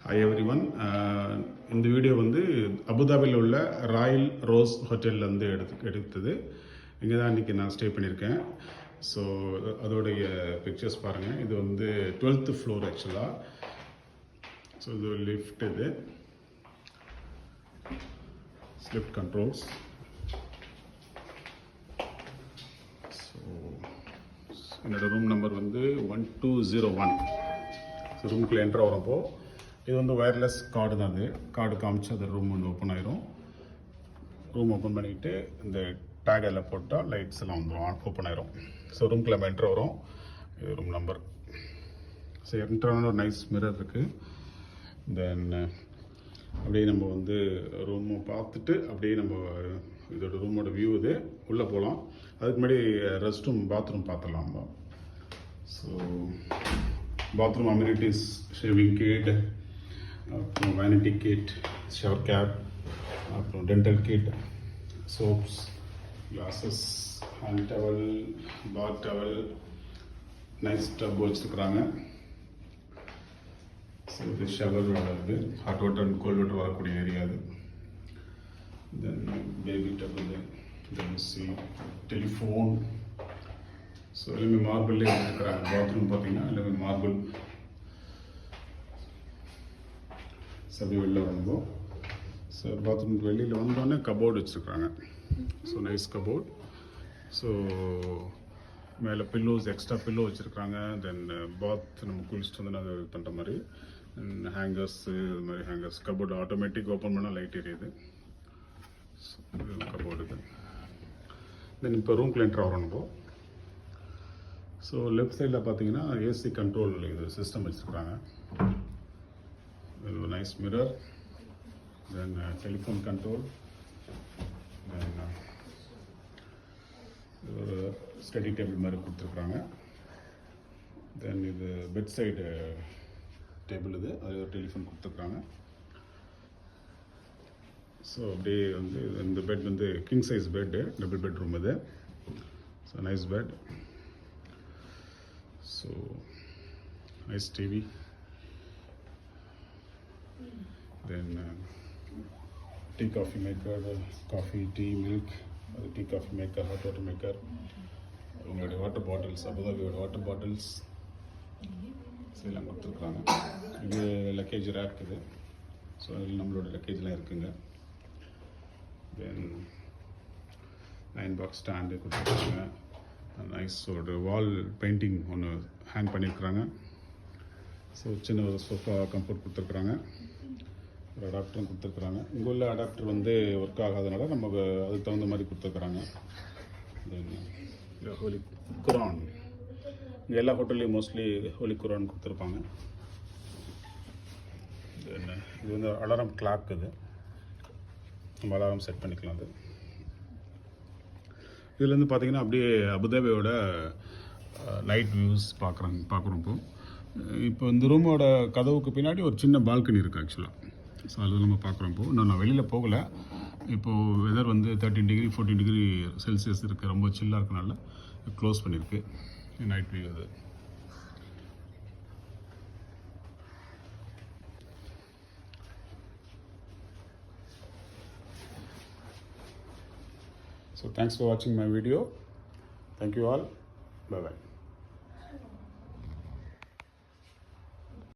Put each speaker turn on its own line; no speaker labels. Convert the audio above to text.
Hi every one. இந்த video வந்து அபுதாபியில் உள்ள ராயல் ரோஸ் ஹோட்டல்லேருந்து எடுத்தது. இங்கே தான் இன்றைக்கி நான் ஸ்டே பண்ணியிருக்கேன். ஸோ அதோடைய பிக்சர்ஸ் பாருங்கள். இது வந்து 12th ஃப்ளோர் ஆக்சுவலாக. ஸோ இது லிஃப்ட், இது லிஃப்ட் கண்ட்ரோல்ஸ். ஸோ என்னோடய ரூம் நம்பர் வந்து 1201. ஸோ ரூமுக்குள்ளே என்ட்ரு வரப்போ இது வந்து ஒயர்லெஸ் கார்டு தான். அது கார்டு காமிச்சு அது ரூம் வந்து ஓப்பன் ஆயிரும். ரூம் ஓப்பன் பண்ணிவிட்டு இந்த டேக் எல்லாம் போட்டால் லைட்ஸ் எல்லாம் வந்துடும், ஓப்பன் ஆயிரும். ஸோ ரூம்குள்ளே நம்ம என்ட்ரு வரும். இது ரூம் நம்பர். ஸோ என்ட்ரான ஒரு நைஸ் மிரர் இருக்குது. தென் அப்படியே நம்ம வந்து ரூமை பார்த்துட்டு அப்படியே நம்ம இதோட ரூமோட வியூ இது உள்ளே போகலாம். அதுக்கு முன்னாடி ரெஸ்ட் ரூம், பாத்ரூம் பார்த்துடலாம் நம்ம. So bathroom amenities, shaving kit, அப்புறம் வேனிட்டி கிட், ஷவர் கேப், அப்புறம் dental kit, soaps, glasses, hand towel, bath towel, nice tub வச்சுருக்குறாங்க. ஸோ இது ஷவர் இது hot water and cold water வரக்கூடிய ஏரியா அது. Then baby double, then see telephone. So எல்லாமே மார்பிள்லே வச்சுருக்குறாங்க. பாத்ரூம் பார்த்தீங்கன்னா எல்லாமே மார்பிள். சரி, வெளில வந்தோம். ஸோ பாத்ரூமுக்கு வெளியில் வந்தோடனே கபோர்டு வச்சுருக்குறாங்க. So nice cupboard. ஸோ மேலே பில்லோஸ், எக்ஸ்ட்ரா பில்லோ வச்சுருக்குறாங்க. தென் பாத் நம்ம குளிச்சுட்டு வந்து அது பண்ணுற மாதிரி ஹேங்கர்ஸு, இது மாதிரி ஹேங்கர்ஸ். கபோர்டு ஆட்டோமேட்டிக் ஓப்பன் பண்ணால் லைட் எரியுது. ஸோ கபோர்டு இது. தென் இப்போ ரூம்குள்ள என்ட்ரு ஆகிறோம் நம்ம. ஸோ லெஃப்ட் சைடில் பார்த்தீங்கன்னா ஏசி கண்ட்ரோல் இது சிஸ்டம் வச்சுருக்குறாங்க. nice mirror, then telephone control, then ஒரு ஸ்டடி டேபிள் மாதிரி கொடுத்துருக்குறாங்க. தென் இது பெட் சைடு டேபிள், இது அது ஒரு டெலிஃபோன் கொடுத்துருக்குறாங்க. ஸோ அப்படியே வந்து இந்த பெட் வந்து king size bed, double bedroom இது. So nice bed. So nice TV. Then tea coffee maker, coffee, tea, milk, tea coffee maker, hot water maker. உங்களுடைய வாட்டர் பாட்டில்ஸ், அபுதாபியோட வாட்டர் பாட்டில்ஸ் எல்லாம் கொடுத்துருக்குறாங்க. இது லக்கேஜ் ரேக் இது. So அதில் நம்மளோட லக்கேஜ்லாம் இருக்குங்க. தென் 9 box stand கொடுத்துருக்காங்க. நைஸ் ஒரு வால் பெயிண்டிங் ஒன்று ஹேங் பண்ணியிருக்கிறாங்க. ஸோ சின்ன ஒரு சோஃபா கம்ஃபர்ட் கொடுத்துருக்குறாங்க. ஒரு அடாப்டரும் கொடுத்துருக்குறாங்க. இங்கே உள்ள அடாப்டர் வந்து ஒர்க் ஆகாதனால நமக்கு அதுக்கு தகுந்த மாதிரி கொடுத்துருக்குறாங்க. தென் ஹோலி குரான், இங்கே எல்லா ஹோட்டல்லையும் மோஸ்ட்லி ஹோலி குரான் கொடுத்துருப்பாங்க. தென் இது வந்து அலாரம் கிளாக், இது நம்ம அலாரம் செட் பண்ணிக்கலாம். அது இதுலேருந்து பார்த்தீங்கன்னா அப்படியே அபுதாபியோட நைட் வியூஸ் பார்க்குறோம். இப்போ இந்த ரூமோட கதவுக்கு பின்னாடி ஒரு சின்ன பால்கனி இருக்குது ஆக்சுவலாக. ஸோ அதில் நம்ம பார்க்குறோம். இன்னும் நான் வெளியில் போகலை. இப்போது வெதர் வந்து 13 டிகிரி 14 டிகிரி செல்சியஸ் இருக்குது. ரொம்ப சில்லாக இருக்கனால க்ளோஸ் பண்ணியிருக்கு. நைட் வியூ அது. ஸோ தேங்க்ஸ் ஃபார் வாட்சிங் my video. Thank you all. Bye by.